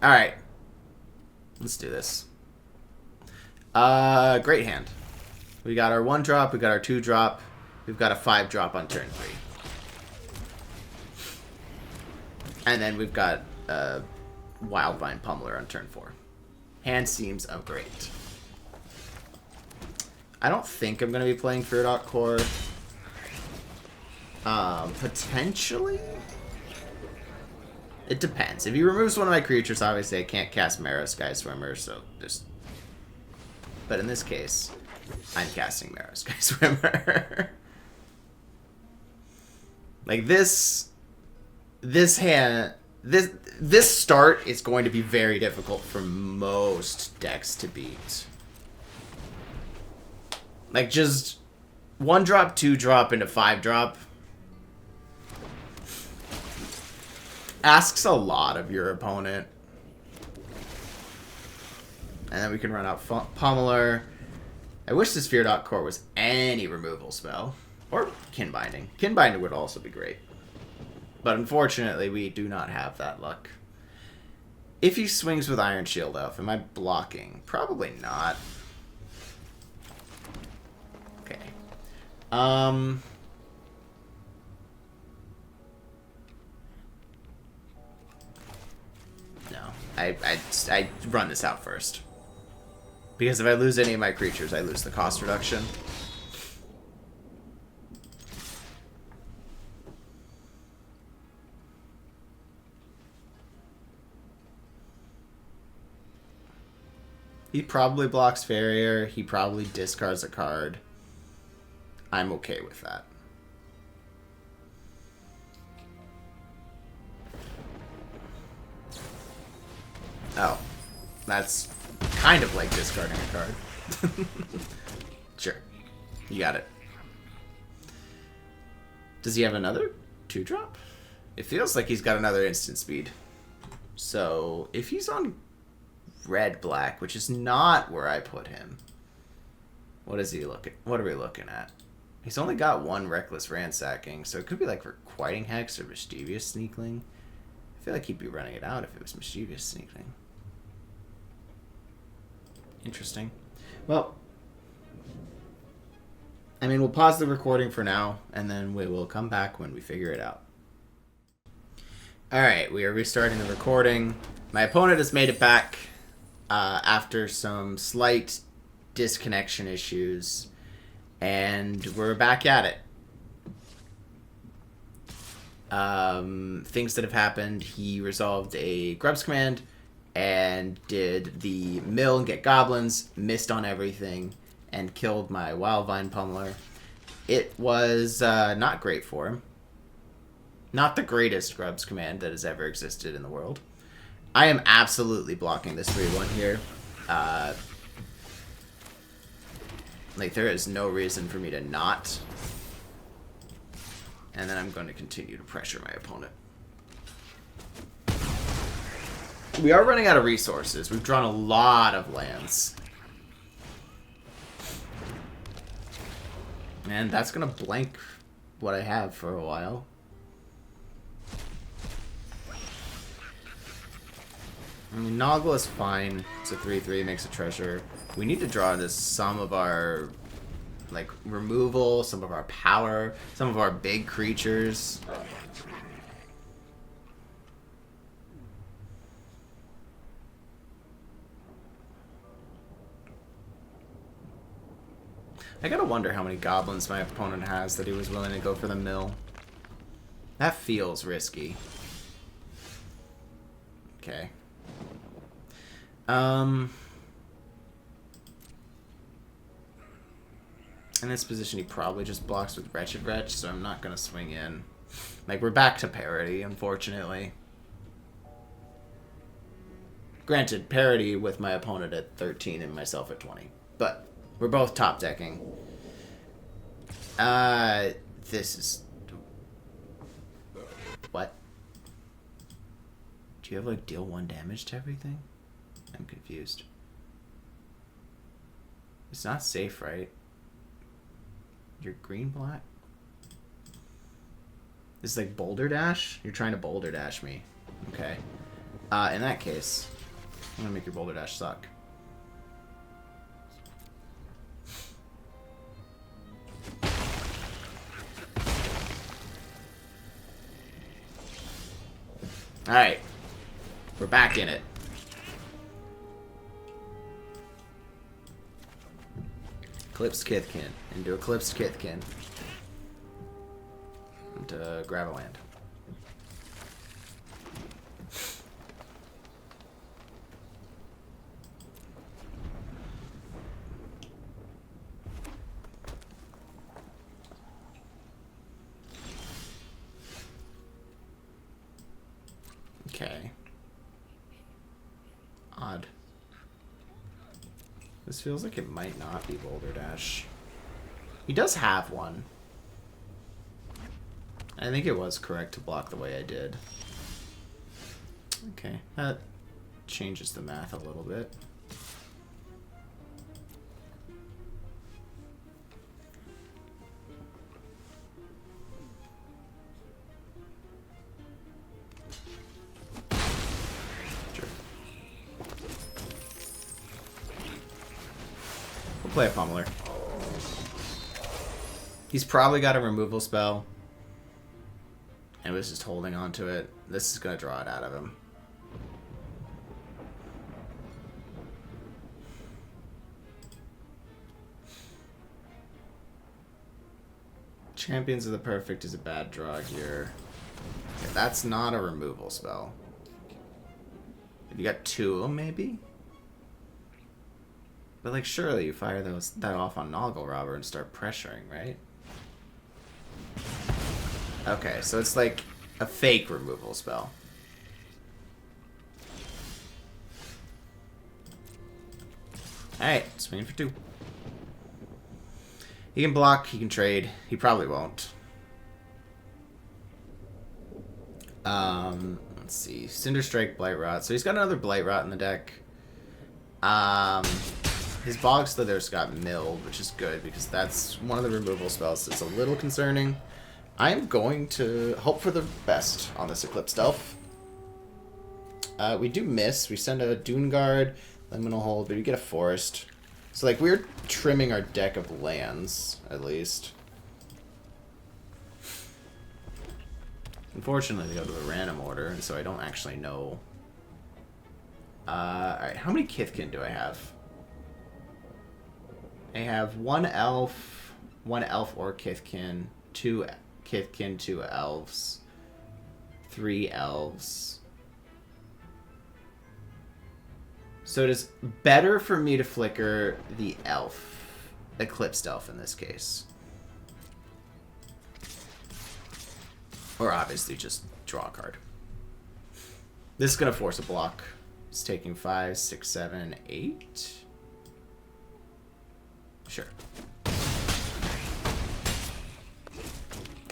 Alright. Let's do this. Great hand. We got our 1-drop, we got our 2-drop, we've got a 5-drop on turn 3. And then we've got Wildvine Pummeler on turn 4. Hand seems great. I don't think I'm going to be playing Fear Core. Potentially? It depends. If he removes one of my creatures, obviously I can't cast Marrow Sky Swimmer, so just... But in this case, I'm casting Marrow Sky Swimmer. Like this hand... This start is going to be very difficult for most decks to beat. Like, just 1-drop, 2-drop into 5-drop asks a lot of your opponent. And then we can run out Pummeler. I wish this Fear Core was any removal spell. Or Kin Binding. Kin Binding would also be great. But unfortunately, we do not have that luck. If he swings with Iron Shield Elf, am I blocking? Probably not. Okay. No. I run this out first. Because if I lose any of my creatures, I lose the cost reduction. He probably blocks Farrier. He probably discards a card. I'm okay with that. Oh. That's kind of like discarding a card. Sure. You got it. Does he have another 2-drop? It feels like he's got another instant speed. So, if he's on red-black, which is not where I put him. What is he looking? What are we looking at? He's only got 1 Reckless Ransacking, so it could be like Requiting Hex or Mischievous Sneakling. I feel like he'd be running it out if it was Mischievous Sneakling. Interesting. Well, I mean, we'll pause the recording for now, and then we will come back when we figure it out. Alright, we are restarting the recording. My opponent has made it back after some slight disconnection issues, and we're back at it. Things that have happened: he resolved a Grubs command and did the mill and get goblins, missed on everything, and killed my Wildvine Pummeler. It was not great for him. Not the greatest Grubs command that has ever existed in the world. I am absolutely blocking this 3-1 here. Like, there is no reason for me to not. And then I'm going to continue to pressure my opponent. We are running out of resources. We've drawn a lot of lands. And that's going to blank what I have for a while. I mean, Noggle is fine. It's a 3/3, makes a treasure. We need to draw into some of our, like, removal, some of our power, some of our big creatures. I gotta wonder how many goblins my opponent has that he was willing to go for the mill. That feels risky. Okay. In this position, he probably just blocks with Wretched Wretch, so I'm not gonna swing in. Like, we're back to parity, unfortunately. Granted, parity with my opponent at 13 and myself at 20. But we're both top decking. This is... What? Do you have, like, deal 1 damage to everything? I'm confused. It's not safe, right? You're green-black? This is like Boulder Dash? You're trying to Boulder Dash me. Okay. In that case, I'm gonna make your Boulder Dash suck. Alright. We're back in it. Eclipsed Kithkin. Into Eclipsed Kithkin. And grab a land. Okay. Odd. This feels like it might not be Boulder Dash. He does have one. I think it was correct to block the way I did. Okay, that changes the math a little bit. Play a Pummeler. He's probably got a removal spell and was just holding on to it. This is going to draw it out of him. Champions of the Perfect is a bad draw here. Okay, that's not a removal spell. Have you got two of them, maybe? But, like, surely you fire that off on Noggle Robber and start pressuring, right? Okay, so it's like a fake removal spell. Alright, swinging for 2. He can block, he can trade. He probably won't. Let's see. Cinder Strike, Blight Rot. So he's got another Blight Rot in the deck. His Bog Slither's got milled, which is good because that's one of the removal spells that's a little concerning. I'm going to hope for the best on this Eclipse Elf. We do miss. We send a Dune Guard, Liminal Hold, but we get a Forest. So, like, we're trimming our deck of lands, at least. Unfortunately, they go to the random order, and so I don't actually know. Alright, how many Kithkin do I have? I have one elf or Kithkin, 2 Kithkin, 2 elves, 3 elves. So it is better for me to flicker the elf, Eclipsed Elf in this case. Or obviously just draw a card. This is going to force a block. It's taking 5, 6, 7, 8. Sure.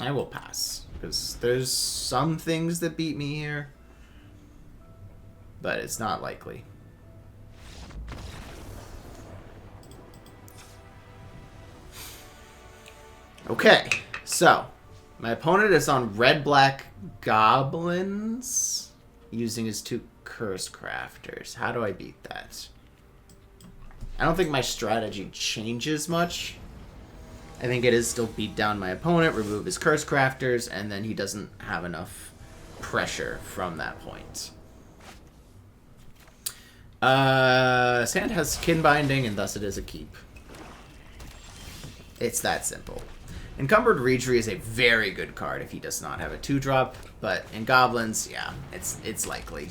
I will pass, because there's some things that beat me here, but it's not likely. Okay, so my opponent is on red-black goblins using his 2 Curse Crafters. How do I beat that? I don't think my strategy changes much. I think it is still beat down my opponent, remove his Curse Crafters, and then he doesn't have enough pressure from that point. Sand has Kin Binding, and thus it is a keep. It's that simple. Encumbered Reetree is a very good card if he does not have a 2-drop, but in Goblins, yeah, it's likely.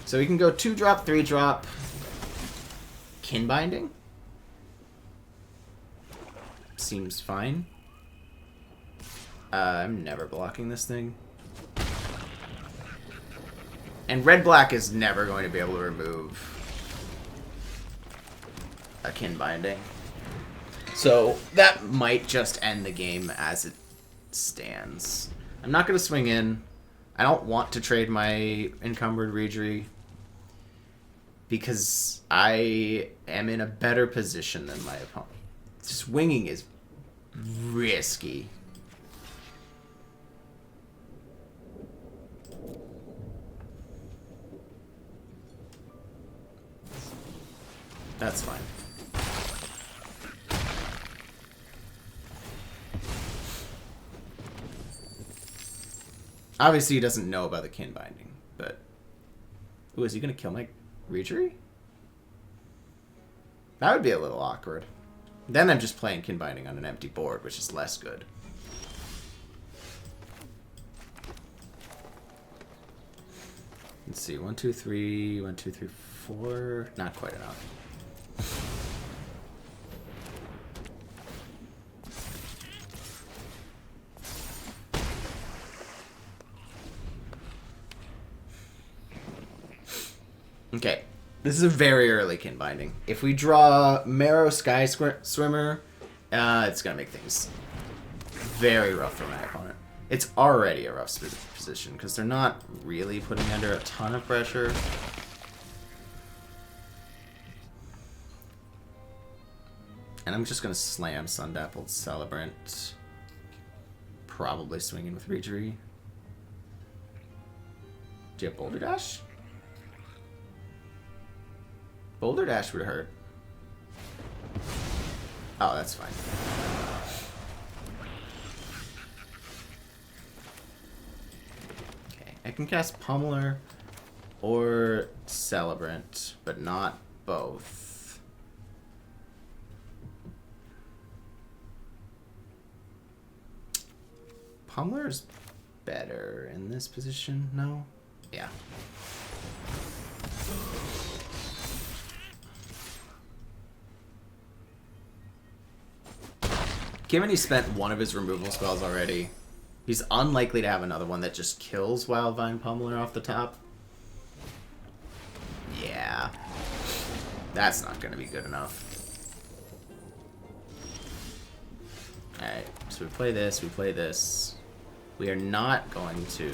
So we can go 2-drop, 3-drop, Kin Binding. Seems fine. I'm never blocking this thing. And red-black is never going to be able to remove a Kin Binding. So that might just end the game as it stands. I'm not going to swing in. I don't want to trade my Encumbered Reetree because I am in a better position than my opponent. Swinging is risky. That's fine. Obviously, he doesn't know about the kin binding, but... Ooh, is he going to kill my Reachery? That would be a little awkward. Then I'm just playing kin binding on an empty board, which is less good. Let's see, 1, 2, 3, 1, 2, 3, 4. Not quite enough. Okay, this is a very early kin binding. If we draw Marrow Sky Swimmer, it's gonna make things very rough for my opponent. It's already a rough position because they're not really putting under a ton of pressure. And I'm just gonna slam Sundappled Celebrant. Probably swinging with Reachery. Do you have Boulder Dash? Boulder Dash would hurt. Oh, that's fine. Okay, I can cast Pummeler or Celebrant, but not both. Pummeler's better in this position, no? Yeah. Given he spent one of his removal spells already, he's unlikely to have another one that just kills Wildvine Pummeler off the top. Yeah. That's not going to be good enough. Alright, so we play this, we play this. We are not going to...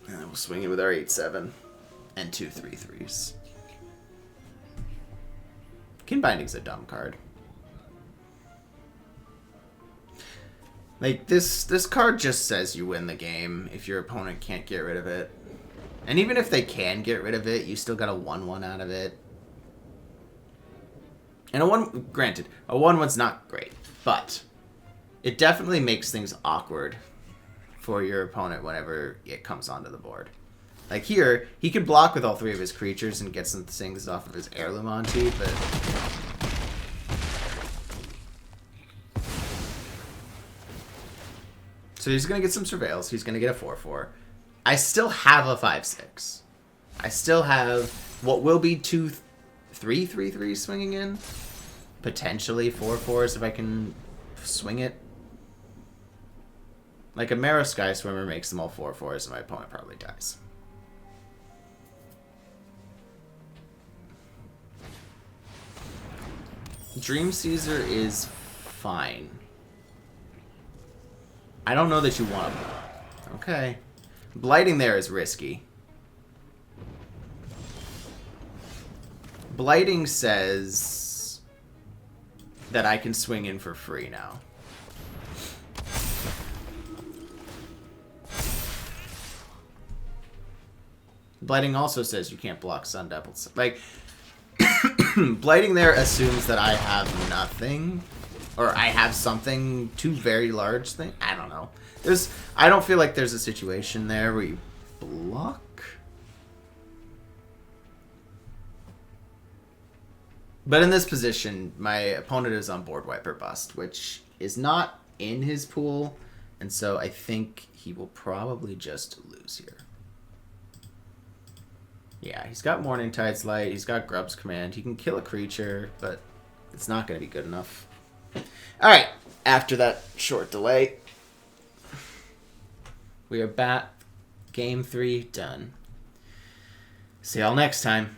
And then we'll swing it with our 8/7 and 2 3/3s. Kin Binding's a dumb card. Like, this card just says you win the game if your opponent can't get rid of it. And even if they can get rid of it, you still got a 1/1 out of it. And granted, a 1/1's not great, but it definitely makes things awkward for your opponent whenever it comes onto the board. Like here, he could block with all 3 of his creatures and get some things off of his Heirloom onto, but... So he's going to get some Surveils. He's going to get a 4/4. I still have a 5/6. I still have what will be 2 3 3/3 swinging in. Potentially 4/4s if I can swing it. Like a Marrow Sky Swimmer makes them all 4/4s and my opponent probably dies. Dream Caesar is fine. I don't know that you want to. Okay. Blighting there is risky. Blighting says that I can swing in for free now. Blighting also says you can't block Sundappled. Like, Blighting there assumes that I have nothing, or I have something, 2 very large things. I don't know. I don't feel like there's a situation there where you block. But in this position, my opponent is on Board Wipe or Bust, which is not in his pool, and so I think he will probably just lose here. Yeah, he's got Morning Tide's Light, he's got Grub's Command, he can kill a creature, but it's not going to be good enough. Alright, after that short delay, we are back. Game 3 done. See y'all next time.